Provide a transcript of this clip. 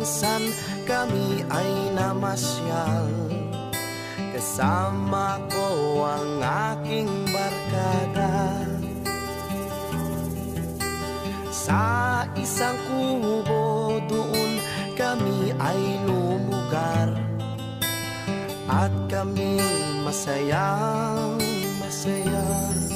minsan kami ay namasyal. Kasama ko ang aking barkada. Sa isang kubo doon kami ay lumugar, at kami masayang masaya.